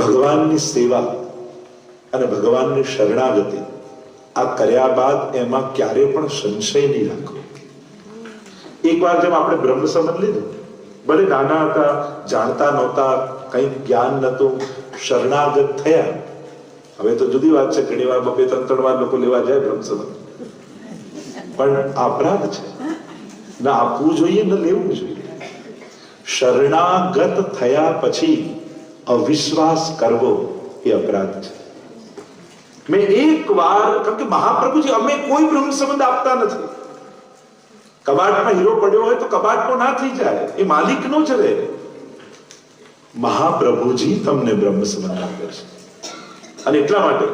ભગવાનની સેવા અને ભગવાનની શરણાગતિ આ કર્યા બાદ એમાં ક્યારે પણ સંશય નહીં રાખવો. એકવાર જેમ આપણે બ્રહ્મ સંબંધ લીધું, ભલે નાના હતા, જાણતા નહોતા, કઈ જ્ઞાન નતું, શરણાગત થયા. હવે તો જુદી વાત છે, ઘણી વાર 2-3 વાર લોકો લેવા જાય બ્રહ્મ સંબંધ, પણ અપરાધ છે. ના આપવું જોઈએ, ન લેવું જોઈએ. શરણાગત થયા પછી અવિશ્વાસ કરવો એ અપરાધ છે. મેં એક વાર, કારણ કે મહાપ્રભુજી અમે કોઈ બ્રહ્મ સંબંધ આપતા નથી. કબાટમાં હીરો પડ્યો હોય તો કબાટનો ના થઈ જાય, એ માલિકનો જ રહે. મહાપ્રભુજી તમને બ્રહ્મ સંબંધ આપે છે. અને એટલા માટે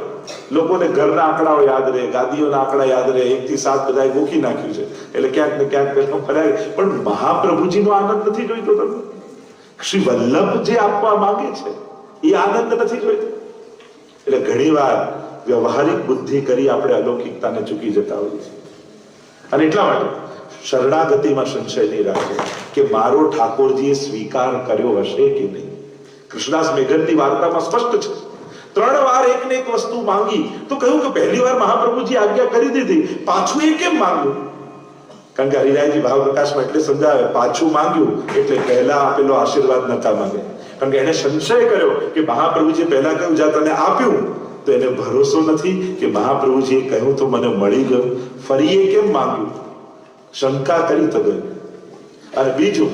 લોકોને ઘરના આંકડાઓ યાદ રહે, ગાદીઓના આંકડા યાદ રહે, 1 થી 7 બધાએ ગોખી નાખ્યું છે, એટલે ક્યાંક ને ક્યાંક ફરાય. પણ મહાપ્રભુજીનો આનંદ નથી જોઈતો તમને? શ્રી વલ્લભ જે આપવા માંગે છે એ આનંદ નથી જોઈતો? એટલે ઘણી વાર વ્યવહારિક બુદ્ધિ કરી આપણે અલૌકિકતાને ચૂકી જતા હોઈએ છીએ. અને એટલા માટે શરણાગતિમાં સંશય નહીં રાખવો કે મારો ઠાકોરજીએ સ્વીકાર કર્યો હશે કે નહીં. કૃષ્ણદાસ મેઘનની વાર્તામાં સ્પષ્ટ છે. 3 વાર એકને એક વસ્તુ માંગી તો કહ્યું કે પહેલી વાર મહાપ્રભુજી આજ્ઞા કરી દીધી, પાછું એ કેમ માંગ્યું? કારણ કે હરિરાયજી ભાવ પ્રકાશમાં એટલે સમજાવે, પાછું માંગ્યું એટલે પહેલા આપેલો આશીર્વાદ નતા માંગે. કારણ કે એને સંશય કર્યો કે મહાપ્રભુજી પહેલા કહ્યું જા તને આપ્યું, તો એને ભરોસો નથી કે મહાપ્રભુજીએ કહ્યું તો મને મળી ગયું, ફરી એ કેમ માંગ્યું? શંકા કરી તો ગયું. અને બીજું,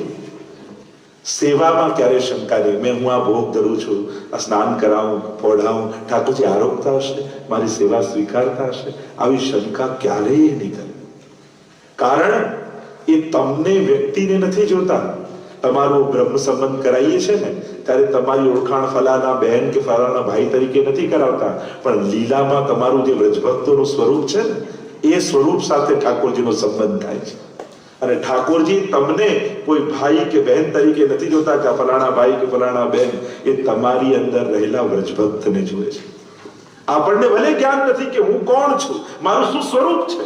સેવામાં ક્યારે શંકા નહીં. હું આ ભોગ ધરું છું, આ સ્નાન કરાવું, પોઢાવું, ઠાકોરજી આરોગતા હશે, મારી સેવા સ્વીકારતા હશે, આવી શંકા ક્યારેય નહીં કરે. કારણ એ તમને વ્યક્તિને નથી જોતા. તમારો બ્રહ્મ સંબંધ કરાવીએ છે ને ત્યારે તમારી ઓળખાણ ફલાના બહેન કે ફલાના ભાઈ તરીકે નથી કરાવતા, પણ લીલામાં તમારું જે વ્રજભક્તોનું સ્વરૂપ છે ને એ સ્વરૂપ સાથે ઠાકોરજીનો સંબંધ થાય છે. અને ઠાકોરજી તમને કોઈ ભાઈ કે બહેન તરીકે નથી જોતા કે ફલાણા ભાઈ કે ફલાણા બહેન, એ તમારી અંદર રહેલા વ્રજભક્તને જુએ છે. આપણને ભલે જ્ઞાન નથી કે હું કોણ છું, મારું શું સ્વરૂપ છે,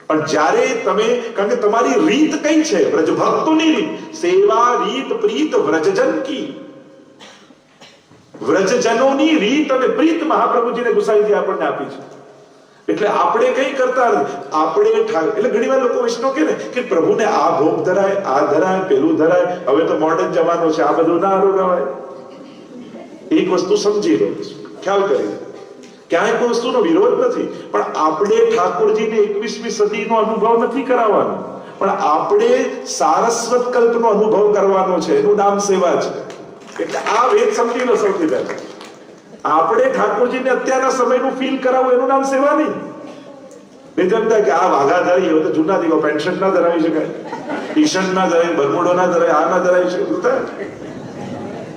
પણ જ્યારે તમે, કારણ કે તમારી રીત કઈ છે? વ્રજભક્તોની રીત, સેવા રીત પ્રીત વ્રજજન કી. વ્રજજનોની રીત અને પ્રીત મહાપ્રભુજીને ગુસાઈજી આપણને આપી છે. એટલે આપણે કઈ કરતા નથી. આપણે એટલે ઘણી વાર લોકો વૈષ્ણવ કે ને કે પ્રભુને આ ભોગ ધરાય, આ ધરાય, પેલું ધરાય. હવે તો મોડર્ન જમાનો છે, આ બધું ના આરોગાવાય. એક વસ્તુ સમજી લો, ખ્યાલ કરી, ક્યાંય કોઈ વસ્તુનો વિરોધ નથી, પણ આપણે ઠાકોરજીને 21મી સદીનો અનુભવ નથી કરાવવાનો, પણ આપણે સારસ્વત કલ્પનો અનુભવ કરવાનો છે. એનું નામ સેવા છે. એટલે આ વેદ સમજી લો. સૌથી પહેલા આપણે ઠાકોરજીને અત્યારના સમયનું ફીલ કરાવવું, એનું નામ સેવા નહીં. બેજમતા કે આ વાઘા ધરાઈ હોય તો જૂના દીવો પેન્શન ના ધરાવી શકાય, ટી શર્ટ ના ધરાય, બરમુડો ના ધરાય, આ ના ધરાવી શકે.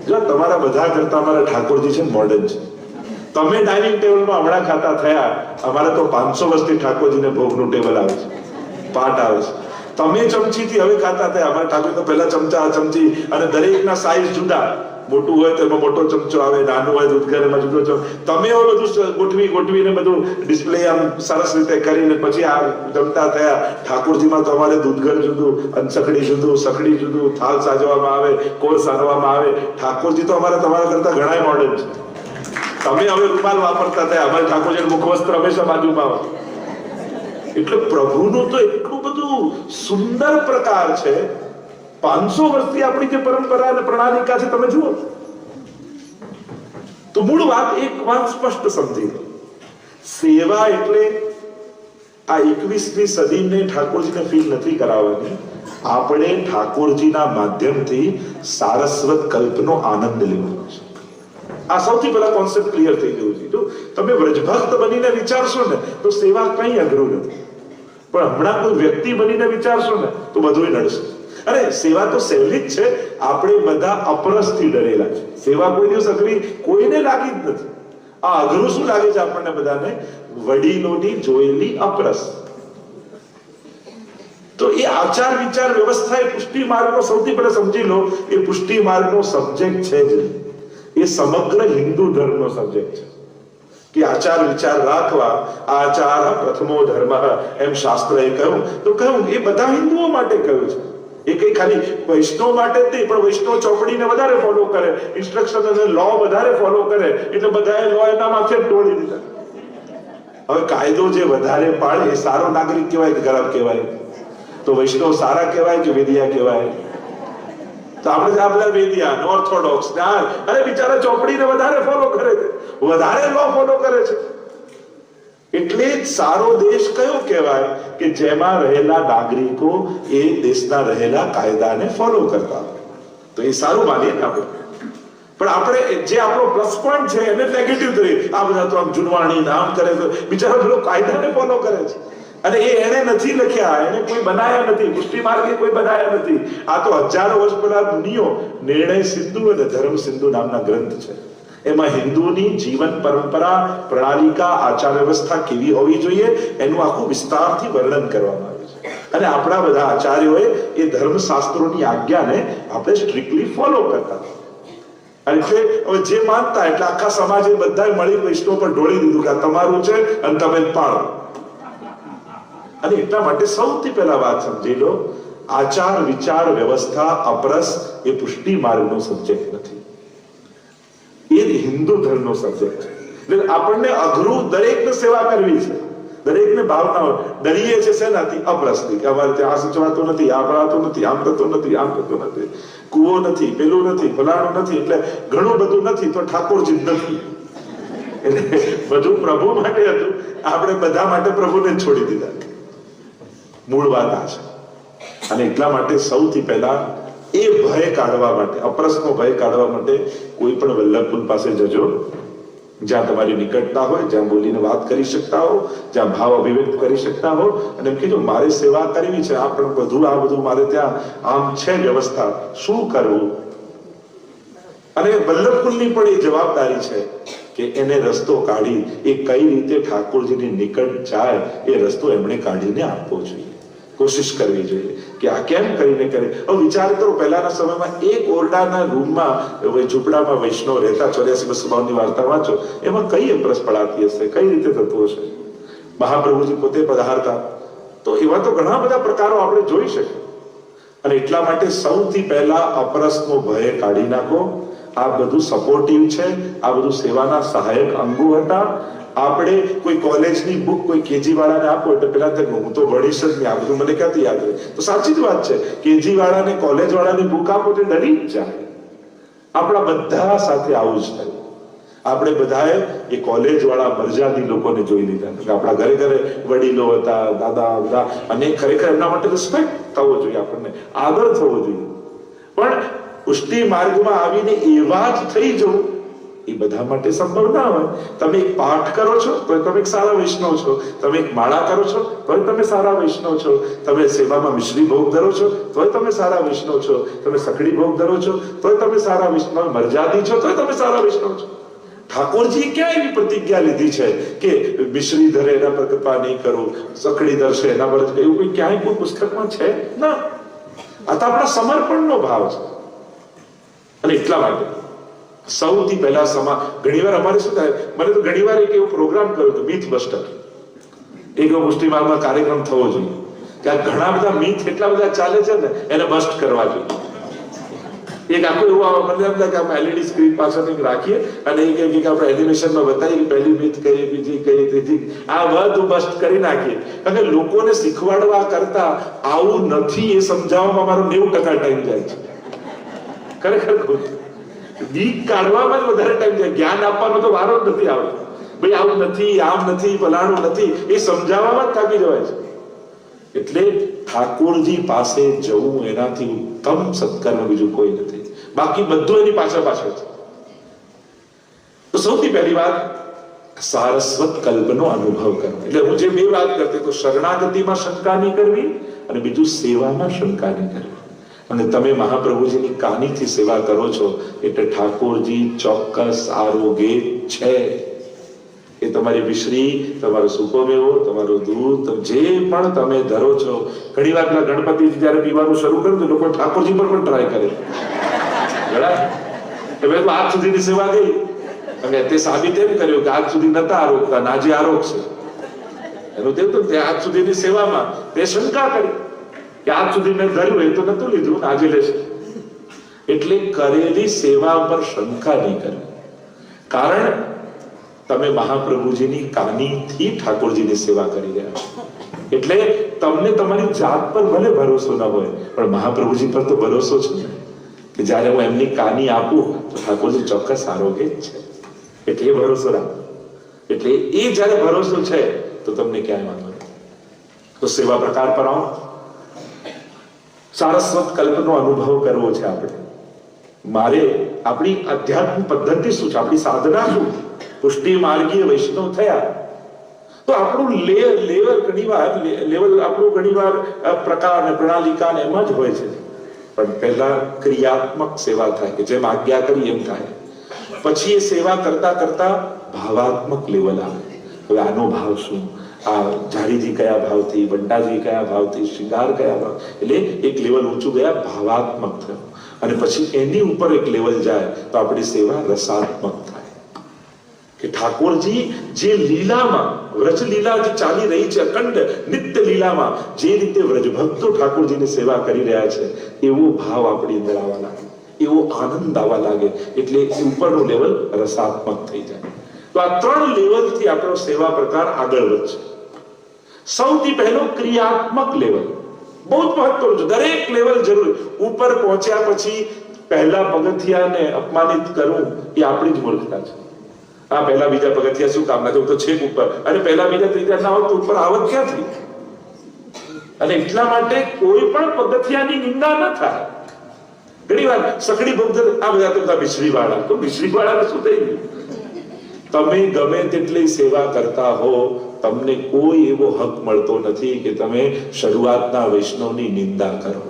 જો તમારા બધા કરતા અમારા ઠાકોરજી છે મોડર્ન છે. તમે ડાઇનિંગ ટેબલમાં હમણાં ખાતા થયા, અમારે તો 500 વર્ષથી ઠાકોરજીને ભોગનું ટેબલ આવે છે, પાટ આવે છે. તમે ચમચીથી હવે ખાતા થયા, અમારા ઠાકોર તો પહેલા ચમચા, ચમચી, અને દરેકના સાઈઝ જુદા. મોટું હોય તો એમાં મોટો ચમચો આવે, નાનું હોય તો ઉદઘારમાં જુદો ચમચો. તમે હવે બધું ગોઠવીને બધું ડિસ્પ્લે આમ સરસ રીતે કરીને પછી આ જમતા થયા. ઠાકોરજીમાં તો અમારે દૂધઘર જુદું, અંચકડી જુદું, સકડી જુદું, થાળ સાજવામાં આવે, કોર સારવામાં આવે. ઠાકોરજી તો અમારે તમારા કરતા ઘણા મોડર્ન છે. તમે હવે રૂમાલ વાપરતા થયા, અમારે ઠાકોરજી મુખવસ્ત્ર હંમેશા બાજુમાં હોય. એટલે પ્રભુનું તો એટલું બધું સુંદર પ્રકાર છે. 500 વર્ષથી આપણી જે પરંપરા અને પ્રણાલિકા છે, તમે જુઓ તો મૂળ વાત એક વાત સ્પષ્ટ સમજી લો. સેવા એટલે આ 21મી સદીને ઠાકોરજીને ફીલ નથી કરાવવાની. આપણે ઠાકોરજીના માધ્યમથી સારસ્વત કલ્પનો આનંદ લેવાનો છે. આ સૌથી પહેલા કોન્સેપ્ટ ક્લિયર થઈ ગયું છે. જો તમે વ્રજભક્ત બનીને વિચારશો ને તો સેવા કઈ અઘરું નથી, પણ હમણાં કોઈ વ્યક્તિ બનીને વિચારશો ને તો બધું નડશે. અરે સેવા તો સહેલી જ છે. આપણે બધા અપરસથી ડરેલા છે. સેવા કોઈ દિવસ અઘરી કોઈને લાગી જ નથી. આ અઘરું શું લાગે છે આપણને બધાને? વડીલોની જોયેલી અપરસ. તો એ આચાર વિચાર વ્યવસ્થા એ પુષ્ટિ માર્ગનો સૌથી પહેલા સમજી લો, એ પુષ્ટિ માર્ગનો સબ્જેક્ટ છે જ. એ સમગ્ર હિન્દુ ધર્મનો સબ્જેક્ટ છે કે આચાર વિચાર રાખવા. આચાર પ્રથમો ધર્મ, એમ શાસ્ત્રએ કહ્યું. તો કહ્યું એ બધા હિન્દુઓ માટે કહ્યું છે. એ કઈ ખાલી વૈષ્ણવ માટે જ નહીં, પણ વૈષ્ણવ ચોપડીને વધારે ફોલો કરે, ઇન્સ્ટ્રક્શન અને લો વધારે ફોલો કરે, એટલે બધાએ લો એના માથે જ ઢોળી દીધા. હવે કાયદો જે વધારે પાળે એ સારો નાગરિક કહેવાય કે ખરાબ કહેવાય? તો વૈષ્ણવ સારા કહેવાય કે વેદિયા કહેવાય? તો આપણે આ બધા વેદિયા ઓર્થોડોક્સ અરે બિચારા ચોપડીને વધારે ફોલો કરે છે, વધારે લો ફોલો કરે છે. એટલે જ સારો દેશ કયો કહેવાય? કે જેમાં રહેલા નાગરિકો એ દેશના રહેલા કાયદાને ફોલો કરતા હોય. તો એ સારું માનીએ ને આપણે. પણ આપણે જે આપણો પ્લસ પોઈન્ટ છે એને નેગેટિવ કરીએ. આ બધા તો આમ જુનવાણી નામ કરે તો બિચારા પેલો કાયદાને ફોલો કરે છે. અને એને નથી લખ્યા, એને કોઈ બનાયા નથી, પુષ્ટિ માર્ગે કોઈ બનાયા નથી. આ તો હજારો વર્ષ પહેલા મુનિઓ નિર્ણય સિંધુ અને ધર્મ સિંધુ નામના ગ્રંથ છે. એમાં હિન્દુની જીવન પરંપરા, પ્રણાલિકા, આચાર વ્યવસ્થા કેવી હોવી જોઈએ એનું આખું વિસ્તારથી વર્ણન કરવામાં આવ્યું છે. અને આપણા બધા આચાર્યોએ એ ધર્મશાસ્ત્રોની આજ્ઞાને આપણે સ્ટ્રિક્ટલી ફોલો કરતા. અને એટલે હવે જે માનતા એટલે આખા સમાજે બધાએ મળી વૈષ્ણવ પર ઢોળી દીધું કે આ તમારું છે અને તમે પાળો. અને એટલા માટે સૌથી પહેલા વાત સમજી લો, આચાર વિચાર વ્યવસ્થા અપરસ એ પુષ્ટિ માર્ગનો સબ્જેક્ટ નથી, એ હિન્દુ ધર્મનો સબ્જેક્ટ છે. એટલે આપણને અઘરું દરેકને સેવા કરવી છે, દરેકને ભાવના ડરીએ છે શેનાથી? અપરસથી, કે અમારે ત્યાં આ સચવાતો નથી, આ ભણાતો નથી, આમ થતો નથી, આમ થતો નથી, કૂવો નથી, પેલું નથી, ફલાણું નથી, એટલે ઘણું બધું નથી તો ઠાકોરજી નથી. એટલે બધું પ્રભુ માટે હતું, આપણે બધા માટે પ્રભુને જ છોડી દીધા. મૂળ વાત આ છે. અને એટલા માટે સૌથી પહેલા એ ભય કાઢવા માટે, અપરસનો ભય કાઢવા માટે કોઈ પણ વલ્લભકુલ પાસે જજો, જ્યાં તમારી નિકટતા હોય, જ્યાં બોલીને વાત કરી શકતા હો, જ્યાં ભાવ અભિવ્યક્ત કરી શકતા હો, અને એમ કીધું મારે સેવા કરવી છે, આ પણ બધું મારે ત્યાં આમ છે વ્યવસ્થા, શું કરવું? અને વલ્લભકુલની પણ એ જવાબદારી છે કે એને રસ્તો કાઢી એ કઈ રીતે ઠાકોરજીની નિકટ જાય એ રસ્તો એમણે કાઢીને આપવો જોઈએ, કોશિશ કરવી જોઈએ કે આ કેમ કરીને કરે. હવે વિચાર કરો, પહેલાના સમયમાં એક ઓરડાના રૂમમાં ઝૂંપડામાં વૈષ્ણવ રહેતા, 84-52 ની વાર્તા વાંચો, એમાં કઈ અપરસ પડાતી હશે, કઈ રીતે થતું હશે? મહાપ્રભુજી પોતે પધારતા, તો એવા તો ઘણા બધા પ્રકારો આપણે જોઈ શકીએ. અને એટલા માટે સૌથી પહેલા અપરસનો ભય કાઢી નાખો. આ બધું સપોર્ટિવ છે, આ બધું સેવાના સહાયક અંગો હતા. આપણે કોઈ કોલેજની બુક કોઈ કેજી વાળાને આપો એટલે પેલા હું તો ભણીશ જ નહીં, આ બધું મને ક્યાંથી યાદ રહે? તો સાચી જ વાત છે, કેજી વાળાને કોલેજ વાળાની બુક આપો તો ડરી જ જાય. આપણા બધા સાથે આવું જ થયું. આપણે બધાએ એ કોલેજ વાળા મરજાદી લોકોને જોઈ લીધા. આપણા ઘરે ઘરે વડીલો હતા, દાદા બધા, અને ખરેખર એમના માટે રિસ્પેક્ટ થવો જોઈએ, આપણને આદર થવો જોઈએ. પણ પુષ્ટિ માર્ગમાં આવીને એવા જ થઈ જવું એ બધા માટે સંભવ ના હોય. તમે એક પાઠ કરો છો તો તમે એક સારા વૈષ્ણવ છો, તમે એક માળા કરો છો તો તમે સારા વૈષ્ણવ છો, તમે સેવામાં મિશ્રી ભોગ ધરો છો તો તમે સારા વૈષ્ણવ છો, તમે સખડી ભોગ ધરો છો તો તમે સારા વૈષ્ણવ, મરજાદી છો તો તમે સારા વૈષ્ણવ છો. ઠાકોરજી ક્યાં એવી પ્રતિજ્ઞા લીધી છે કે મિશ્રી ધરે એના પર કૃપા નહીં કરું, સખડી ધરશે એના પર, એવું કોઈ ક્યાંય કોઈ પુસ્તકમાં છે ના. આ તો આપણા સમર્પણનો ભાવ છે. અને એટલા માટે સૌથી પહેલા ઘણીવાર અમારે શું થાય, મને તો ઘણીવાર એક એવો પ્રોગ્રામ કર્યો હતો, મિથ બસ્ટર. એક એવો પુષ્ટિ માર્ગમાં કાર્યક્રમ થવો જોઈએ કે આ ઘણા બધા મિથ એટલા બધા ચાલે છે ને, એને બસ્ટ કરવા જોઈએ. એક આખું એવું મને એમ થાય કે આપણે એલઈડી સ્ક્રીન પાછળ રાખીએ અને એ કે આપણે એનિમેશનમાં બતાવીએ કે પહેલી મિથ કઈ, બીજી કઈ, ત્રીજી, આ બધું બસ્ટ કરી નાખીએ. કારણ કે લોકોને શીખવાડવા કરતા આવું નથી એ સમજાવવામાં મારો 90% ટાઈમ જાય છે. ખરેખર બીક કાઢવામાં જ વધારે ટાઈમ જાય, જ્ઞાન આપવાનો તો વારો જ નથી આવતો. ભાઈ આવું નથી, આમ નથી, ફલાણું નથી, એ સમજાવવામાં જ થાકી જવાય છે. એટલે ઠાકોરજી પાસે જવું એનાથી ઉત્તમ સત્કર્મ બીજું કોઈ નથી. બાકી બધું એની પાછળ છે. તો સૌથી પહેલી વાત સારસ્વત કલ્પનો અનુભવ કરવો. એટલે હું જે બે વાત કરતી તો શરણાગતિમાં શંકા નહીં કરવી અને બીજું સેવામાં શંકા નહીં કરવી. અને તમે મહાપ્રભુજીની કાનીથી સેવા કરો છો એટલે ઠાકોરજી ચોક્કસ આરોગ્ય છે. એ તમારી મિશ્રી, તમારો સૂકો મેવો, તમારું દૂધ, જે પણ તમે ધરો છો. ઘણી વાર પેલા ગણપતિજી જયારે પીવાનું શરૂ કર્યું તો લોકો ઠાકોરજી પર પણ ટ્રાય કરે. આજ સુધીની સેવા ગઈ અને તે સાબિત એમ કર્યું કે આજ સુધી નતા આરોગતા, આજે આરોગ છે. એનું તેવું તે આજ સુધીની સેવામાં તે શંકા કરી. કે આજ સુધી મેં ધર્યું એ તો નતું લીધું, આજે લેશે. એટલે કરેલી સેવા પર શંકા નહીં કરવી. કારણ તમે મહાપ્રભુજીની કાનીથી ઠાકોરજીની સેવા કરી રહ્યા છો. એટલે તમને તમારી જાત પર ભલે ભરોસો ન હોય, પણ મહાપ્રભુજી પર તો ભરોસો છે ને, કે જયારે હું એમની કાની આપું તો ઠાકોરજી ચોક્કસ આરોગ્ય જ છે. એટલે એ ભરોસો રાખો. એટલે એ જયારે ભરોસો છે તો તમને ક્યાંય વાંધો નહીં. તો સેવા પ્રકાર પર આવો. સારસ્વત કલ્પનો અનુભવ કરવો છે આપણે. મારે આપણી અધ્યાત્મ પદ્ધતિ શું છે, આપણી સાધના શું? પુષ્ટિ માર્ગીય વૈષ્ણવ થયા તો આપણું લેવલ ઘણીવાર પ્રકાર ને પ્રણાલિકા ને એમ જ હોય છે. પણ પહેલા ક્રિયાત્મક સેવા થાય, કે જેમ આજ્ઞા કરી એમ થાય. પછી એ સેવા કરતા કરતા ભાવાત્મક લેવલ આવે. હવે આનો ભાવ શું, આ ઝાડીજી કયા ભાવથી, બંટાજી કયા ભાવથી, શિંગાર કયા ભાવ, એટલે એક લેવલ ઊંચું ગયા, ભાવાત્મક થયો. અને પછી એની ઉપર એક લેવલ જાય તો આપણી સેવા રસાત્મક થાય. કે ઠાકોરજી જે લીલામાં, વ્રજ લીલા જે ચાલી રહી છે, અખંડ નિત્ય લીલામાં જે રીતે વ્રજભક્તો ઠાકોરજીની સેવા કરી રહ્યા છે, એવો ભાવ આપણી અંદર આવવા લાગે, એવો આનંદ આવવા લાગે. એટલે ઉપરનો લેવલ રસાત્મક થઈ જાય. તો આ 3 લેવલથી આપણો સેવા પ્રકાર આગળ વધશે. સૌથી પહેલો ક્રિયાત્મક લેવલ બહુ જ મહત્વનું છે. દરેક લેવલ જરૂરી. ઉપર પહોંચ્યા પછી પહેલા પગથિયાને અપમાનિત કરવું એ આપણી જ મૂર્ખતા છે. આ પહેલા બીજા પગથિયા શું કામના છે, તો છેક ઉપર. અને પહેલા બીજા ત્રીજા ના હોત તો ઉપર આવત ક્યાંથી? અને એટલા માટે કોઈ પણ પગથિયાની નિંદા ન થાય. ઘણી વાર સકડી ભક્ત આ બધા તો મિશ્રી વાળા, તો મિશ્રી વાળા શું થઈ ગયું? તમે ગમે તેટલી સેવા કરતા હો, તમને કોઈ એવો હક મળતો નથી કે તમે શરૂઆતના વૈષ્ણવની નિંદા કરો.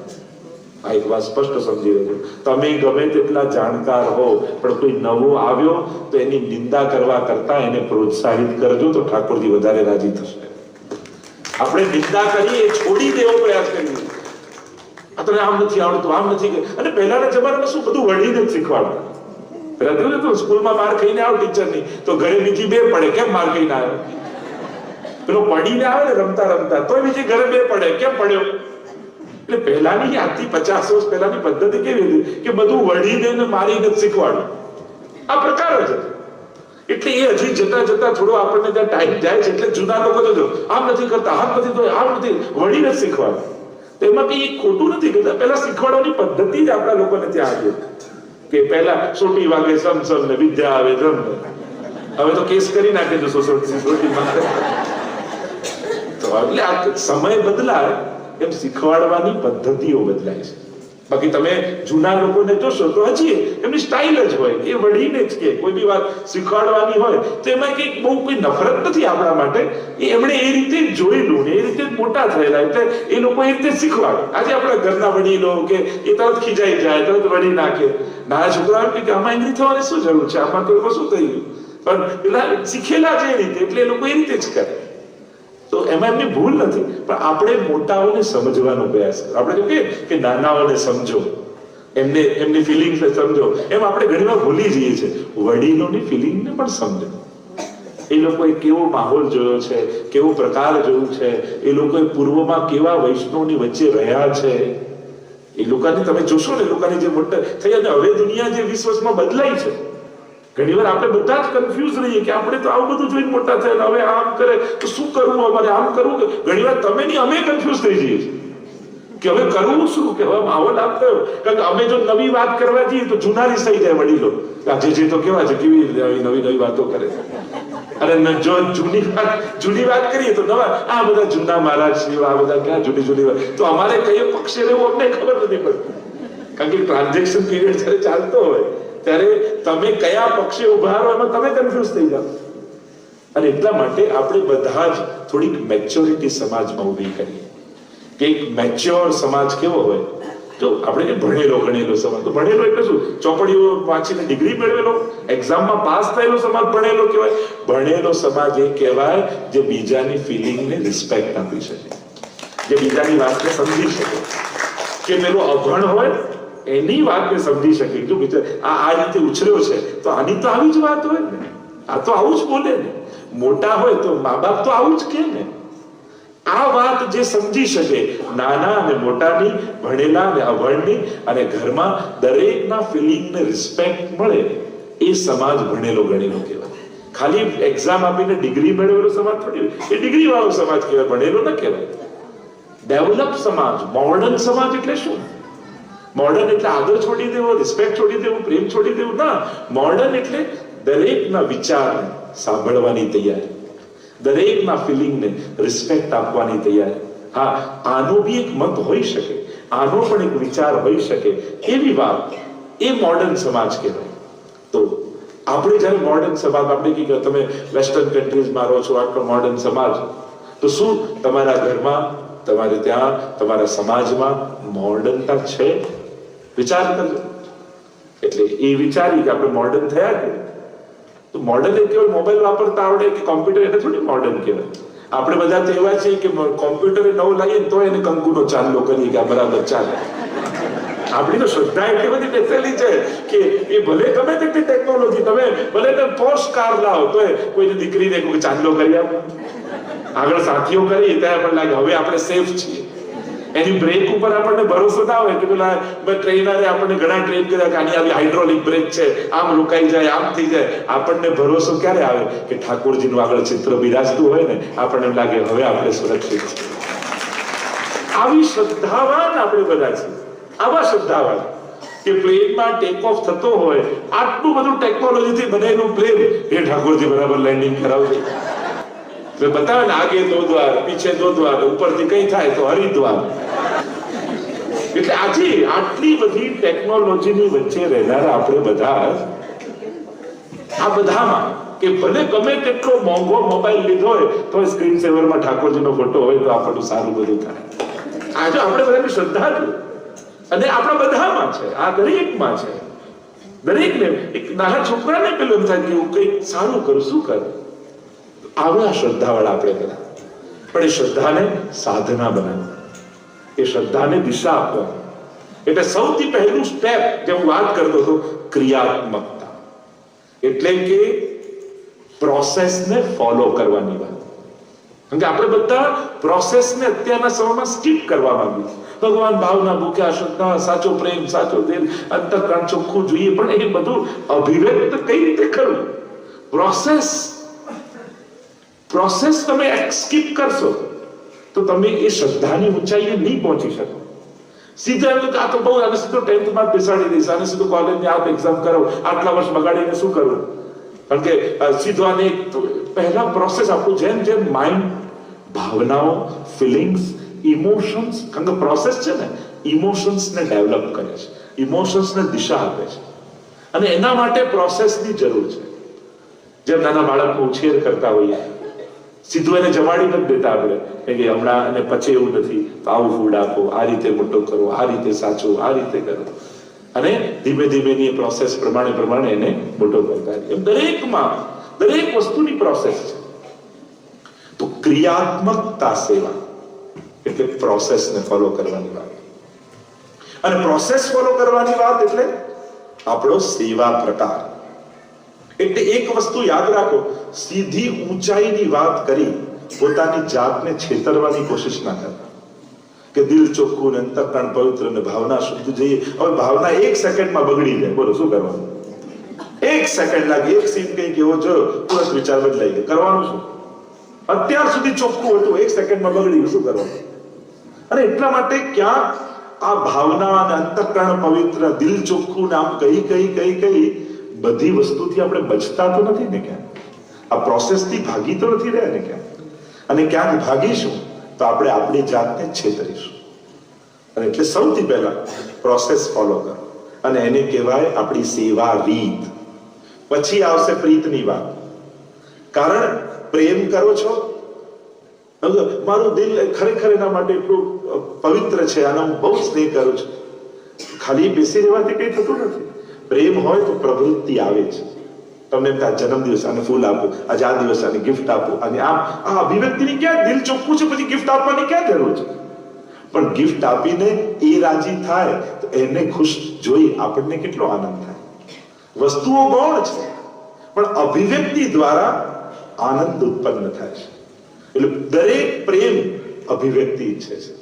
આ એક વાત સ્પષ્ટ સમજી લેજો. તમે ગમે તેટલા જાણકાર હો, પણ કોઈ નવો આવ્યો તો એની નિંદા કરવા કરતા એને પ્રોત્સાહિત કરજો, તો ઠાકોરજી વધારે રાજી થશે. આપણે નિંદા કરીએ, છોડી દેવો પ્રયાસ કરીએ. આ તો આમ નથી આવડતું, આમ નથી. અને પહેલાના જમાનામાં શું બધું વળીને જ શીખવાડતા. પેલા જોયું તો સ્કૂલમાં માર ખાઈને આવો ટીચરની, તો ઘરે બીજી 2 પડે. કેમ માર ખાઈને આવ્યો? પેલો પડીને આવે ને રમતા રમતા, તો બીજી ઘરે 2 પડે. કેમ પડ્યો? એટલે પહેલાની આજથી 50 વર્ષ પહેલાની પદ્ધતિ કેવી હતી કે બધું વળીને ને મારીને શીખવાડ્યું. આ પ્રકાર જ હતો. એટલે એ હજી જતા જતા થોડો આપણને ત્યાં ટાઈમ જાય છે. એટલે જૂના લોકો જો આમ નથી કરતા, આમ નથી, તો આમ નથી, વળીને શીખવાડે. તેમાં કઈ ખોટું નથી કરતા. પહેલા શીખવાડવાની પદ્ધતિ જ આપણા લોકોને ત્યાં આવી કે પહેલા સોટી વાગે સમસમ ને વિદ્યા આવે ધર્મ. હવે તો કેસ કરી નાખે છે સોસાયટીમાં. તો એટલે આ સમય બદલાય એમ શીખવાડવાની પદ્ધતિઓ બદલાય છે. બાકી તમે જૂના લોકોને જોશો તો હજી એમની સ્ટાઇલ જ હોય, એ વળીને જ કે કોઈ બી વાત શીખવાડવાની હોય તો એમાં કંઈક બહુ કોઈ નફરત નથી આપણા માટે. એમણે એ રીતે જોયેલું ને એ રીતે મોટા થયેલા, એટલે એ લોકો એ રીતે શીખવાડે. આજે આપણા ઘરના વડીલો કે એ તરત ખીજાઈ જાય, તરત વળી નાખે. નાના છોકરાઓ કે આમાં એગ્રી થવાની શું જરૂર છે, આમાં તો શું થઈ ગયું? પણ પેલા શીખેલા છે એ રીતે, એટલે એ લોકો એ રીતે જ કરે. તો એમાં એમની ભૂલ નથી, પણ આપણે મોટાઓને સમજવાનો પ્રયાસ કરો. આપણે કહીએ કે નાનાઓને સમજો, એમની ફિલિંગ્સને સમજો. એમ આપણે ઘણીવાર ભૂલી જઈએ છીએ. વડીલોની ફિલિંગને પણ સમજો. એ લોકોએ કેવો માહોલ જોયો છે, કેવો પ્રકાર જોયું છે, એ લોકોએ પૂર્વમાં કેવા વૈષ્ણવની વચ્ચે રહ્યા છે. એ લોકોની તમે જોશો ને, એ લોકોની જે મોટા થઈ. અને હવે દુનિયા જે 20 વર્ષમાં બદલાઈ છે, ઘણીવાર આપણે બધા જ કન્ફ્યુઝ રહીએ કે આપણે તો આવું બધું જોઈને મોટા થયા, હવે આમ કરે તો શું કરવું, અમારે આમ કરવું. ઘણીવાર તમે નહીં અમે કન્ફ્યુઝ થઈ જઈએ છીએ કે હવે કરવું શું, કે હવે માહોલ આમ થયો. કારણ કે અમે જો નવી વાત કરવા જઈએ તો જૂના રીસાઈ જાય વડીલો. આજે જે તો કેવા છે, કેવી નવી વાતો કરે. અને જો જૂની વાત કરીએ તો નવા, આ બધા જૂના મહારાજ છે, આ બધા ક્યાં જૂની વાત. તો અમારે કયો પક્ષે રહેવું અમને ખબર નથી પડતી. કારણ કે ટ્રાન્ઝેક્શન પીરિયડ જ્યારે ચાલતો હોય ત્યારે તમે કયા પક્ષે ઉભા રહો એમાં તમે કન્ફ્યુઝ થઈ જાઓ. અને એટલા માટે આપણે બધા જ થોડીક મેચ્યોરિટી સમાજમાં ઊભી કરીએ. કે એક મેચ્યોર સમાજ કેવો હોય, તો આપણે ભણેલો ગણેલો સમાજ. તો ભણેલો એટલે શું? ચોપડીઓ વાંચીને ડિગ્રી મેળવેલો, એક્ઝામમાં પાસ થયેલો સમાજ ભણેલો કહેવાય. ભણેલો સમાજ એ કહેવાય જે બીજાની ફિલિંગને રિસ્પેક્ટ આપી શકે, જે બીજાની વાતને સમજી શકે. કે પેલો અભણ હોય એની વાતને સમજી શકે. જો બિચાર આ રીતે ઉછર્યો છે તો આની તો આવી જ વાત હોય ને, આ તો આવું જ બોલે ને. મોટા હોય તો મા બાપ તો આવું જ કે ને. આ વાત જે સમજી શકે, નાના અને મોટાની, ભણેલા અને અભણની, અને ઘરમાં દરેકના ફિલિંગને રિસ્પેક્ટ મળે, એ સમાજ ભણેલો ગણેલો કહેવાય. ખાલી એક્ઝામ આપીને ડિગ્રી મેળવેલો સમાજ થોડી, એ ડિગ્રી વાળો સમાજ કહેવાય, ભણેલો ન કહેવાય. ડેવલપ સમાજ, મોડર્ન સમાજ એટલે શું? મોડર્ન એટલે આદર છોડી દેવો, રિસ્પેક્ટ છોડી દેવું, પ્રેમ છોડી દેવું ના. મોડર્ન એટલે દરેકના વિચારને સાંભળવાની તૈયારી, દરેકના ફિલિંગને રિસ્પેક્ટ આપવાની તૈયારી. હા, આનો બી એક મત હોઈ શકે, આનો પણ એક વિચાર હોઈ શકે, એવી વાત, એ મોડર્ન સમાજ કહેવાય. તો આપણે જ્યારે મોડર્ન સમાજ, આપણે કે તમે વેસ્ટર્ન કન્ટ્રીઝમાં રહો છો, આટલો મોડર્ન સમાજ, તો શું તમારા ઘરમાં, તમારે ત્યાં, તમારા સમાજમાં મોડર્નતા છે? વિચાર કરજો. એટલે એ વિચારી કે આપણે મોડર્ન થયા કે તો મોડર્ન એ કેવળ મોબાઈલ વાપરતા આવડે કે કોમ્પ્યુટર, એને થોડી મોડર્ન કહેવાય. આપણે બધા તો એવા છીએ કે કોમ્પ્યુટર નવું લાવીએ તો એને કંકુનો ચાંદલો કરીએ કે આ બરાબર ચાલે. આપણી તો શ્રદ્ધા એટલી બધી બેસેલી છે કે એ ભલે ગમે તેટલી ટેકનોલોજી, તમે ભલે પોર્શ કાર લાવો તો કોઈની દીકરીને કોઈ ચાંદલો કરી આપો, આગળ સાથીઓ કરી ત્યારે પણ લાગે હવે આપણે સેફ છીએ. એની બ્રેક ઉપર આપણને ભરોસો ના હોય કે પેલા ટ્રેનરે આપણને ઘણા ટ્રેન કર્યા કે આની આવી હાઇડ્રોલિક બ્રેક છે, આમ રોકાઈ જાય, આમ થઈ જાય. આપણને ભરોસો ક્યારે આવે કે ઠાકોરજીનું આગળ ચિત્ર બિરાજતું હોય ને, આપણને એમ લાગે હવે આપણે સુરક્ષિત છીએ. આવી શ્રદ્ધાવાન આપણે બધા છીએ, આવા શ્રદ્ધાવાન કે પ્લેનમાં ટેક ઓફ થતો હોય, આટલું બધું ટેકનોલોજીથી બનેલું પ્લેન, એ ઠાકોરજી બરાબર લેન્ડિંગ કરાવજો. બતાવે ને, આગે દો દ્વાર, પીછે દો દ્વાર, ઉપરથી કઈ થાય તો હરિદ્વાર. એટલે આજે આટલી બધી ટેકનોલોજીની વચ્ચે રહેનારા આપણે બધા, આ બધામાં કે ભલે ગમે તેટલો મોંઘો મોબાઈલ લીધો હોય તો સ્ક્રીન સેવરમાં ઠાકોરજીનો ફોટો હોય તો આપણું સારું બધું થાય. આજે આપણે બધાની શ્રદ્ધા છે અને આપણા બધામાં છે, આ દરેકમાં છે. દરેકને, એક નાના છોકરાને પેલું એમ થાય કે હું કંઈક સારું કરું, શું કરું? આવડા શ્રદ્ધાવાળા આપણે બધા, પણ એ શ્રદ્ધાને સાધના બનાવવા, એ શ્રદ્ધાને દિશા આપવા. એટલે સૌથી પહેલું સ્ટેપ જે હું વાત કરતો હતો, ક્રિયાત્મકતા, એટલે કે પ્રોસેસને ફોલો કરવાની વાત. કારણ કે આપણે બધા પ્રોસેસને અત્યારના સમયમાં સ્કીપ કરવા માંગીએ. ભગવાન ભાવના ભૂખ્યા, શ્રદ્ધા, સાચો પ્રેમ, સાચો દિલ, અંતઃકરણ ચોખ્ખું જોઈએ, પણ એ બધું અભિવ્યક્ત કઈ રીતે કરવું? પ્રોસેસ તમે સ્કીપ કરશો તો તમે એ શ્રદ્ધાની ઊંચાઈએ નહીં પહોંચી શકો. સીધા એમ કે આ તો બહુ, આને સીધો 10th માં બેસાડી દઈશ, આને સીધું કોલેજની આપ એક્ઝામ કરો, આટલા વર્ષ બગાડીને શું કરવું? કારણ કે સીધો આને પહેલા પ્રોસેસ આપણું, જેમ જેમ માઇન્ડ, ભાવનાઓ, ફિલિંગ્સ, ઇમોશન્સ, કારણ કે પ્રોસેસ છે ને, ઇમોશન્સને ડેવલપ કરે છે, ઇમોશન્સને દિશા આપે છે, અને એના માટે પ્રોસેસની જરૂર છે. જેમ નાના બાળકનો ઉછેર કરતા હોઈએ, સીધું એને જમાડી નથી દેતા આપણે કે હમણાં એને પચે એવું નથી તો આવું ફૂડ આપો, આ રીતે મોટો કરો, આ રીતે સાચો, આ રીતે કરો, અને ધીમે ધીમે ની પ્રોસેસ પ્રમાણે એને મોટો કરતા. એમ દરેકમાં, દરેક વસ્તુની પ્રોસેસ છે. તો ક્રિયાત્મકતા સેવા એટલે પ્રોસેસને ફોલો કરવાની વાત. અને પ્રોસેસ ફોલો કરવાની વાત એટલે આપણો સેવા પ્રકાર. એટલે એક વસ્તુ યાદ રાખો, સીધી ઊંચાઈની વાત કરી પોતાની જાતને છેતરવાની કોશિશ ના કરતા કે દિલ ચોખ્ખું ને અંતઃકરણ પવિત્ર ને ભાવના શુદ્ધ જોઈએ. હવે ભાવના 1 સેકન્ડમાં બગડી જાય, બોલો શું કરવાનું? 1 સેકન્ડ લાગે, એક સીન કંઈક એવો જોયો, તુરંત વિચાર બદલાઈ ગયો, કરવાનું શું? અત્યાર સુધી ચોખ્ખું હતું, 1 સેકન્ડમાં બગડી ગયું, શું કરવાનું? અને એટલા માટે ક્યાંક આ ભાવના અને અંતઃકરણ પવિત્ર, દિલ ચોખ્ખું ને આમ કઈ બધી વસ્તુથી આપણે બચતા તો નથી ને ક્યાંક, આ પ્રોસેસથી ભાગી તો નથી રહ્યા ને ક્યાંક. અને ક્યાંક ભાગીશું તો આપણે આપણી જાતને છેતરીશું. અને એટલે સૌથી પહેલા પ્રોસેસ ફોલો કરો, અને એને કહેવાય આપણી સેવા રીત. પછી આવશે પ્રીતની વાત. કારણ પ્રેમ કરો છો, મારું દિલ ખરેખર એના માટે એટલું પવિત્ર છે, આનો હું બહુ સ્નેહ કરું છું. ખાલી બેસી રહેવાથી કઈ થતું નથી. પ્રેમ હોય તો પ્રવૃત્તિ આવે છે. તમને એમ થાય જન્મદિવસ આને ફૂલ આપો, આજે આ દિવસ આને ગિફ્ટ આપો, અને આ અભિવ્યક્તિની ક્યાં, દિલ ચોખ્ખું છે પછી ગિફ્ટ આપવાની ક્યાં જરૂર છે? પણ ગિફ્ટ આપીને એ રાજી થાય તો એને ખુશ જોઈ આપણને કેટલો આનંદ થાય. વસ્તુઓ ગૌણ છે પણ અભિવ્યક્તિ દ્વારા આનંદ ઉત્પન્ન થાય છે. એટલે દરેક પ્રેમ અભિવ્યક્તિ ઈચ્છે છે.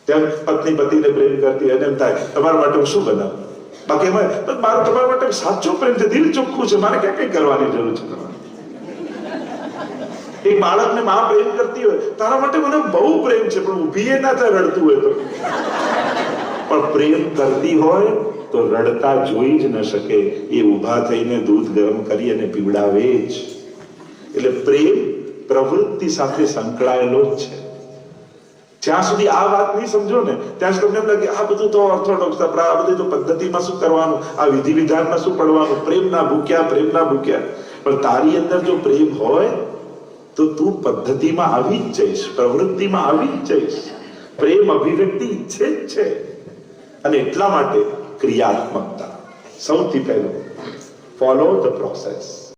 ત્યાં પત્ની પતિને પ્રેમ કરતી અને એમ થાય તમારા માટે હું શું બનાવું, બાકી એમાં મારો તમારા માટે સાચો પ્રેમ છે, દિલ ચોખ્ખું છે, મારે ક્યાં કઈ કરવાની જરૂર છે. એક બાળકને માં પ્રેમ કરતી હોય, તારા માટે મને બહુ પ્રેમ છે, પણ ઊભી ના થાય રડતું હોય તો, પણ પ્રેમ કરતી હોય તો રડતા જોઈ જ ન શકે, એ ઊભા થઈને દૂધ ગરમ કરી અને પીવડાવે જ. એટલે પ્રેમ પ્રવૃત્તિ સાથે સંકળાયેલો જ છે. જ્યાં સુધી આ વાત નહીં સમજો ને ત્યાં સુધી તમને એમ લાગે આ બધું તો ઓર્થોડોક્સ, આ બધી તો પદ્ધતિમાં શું કરવાનું, આ વિધિ વિધાનમાં શું પડવાનું, પ્રેમના ભૂખ્યા. પણ તારી અંદર જો પ્રેમ હોય તો તું પદ્ધતિમાં આવી જ જઈશ, પ્રવૃત્તિમાં આવી જ જઈશ. પ્રેમ અભિવ્યક્તિ ઈચ્છે જ છે. અને એટલા માટે ક્રિયાત્મકતા સૌથી પહેલું, ફોલો ધ પ્રોસેસ.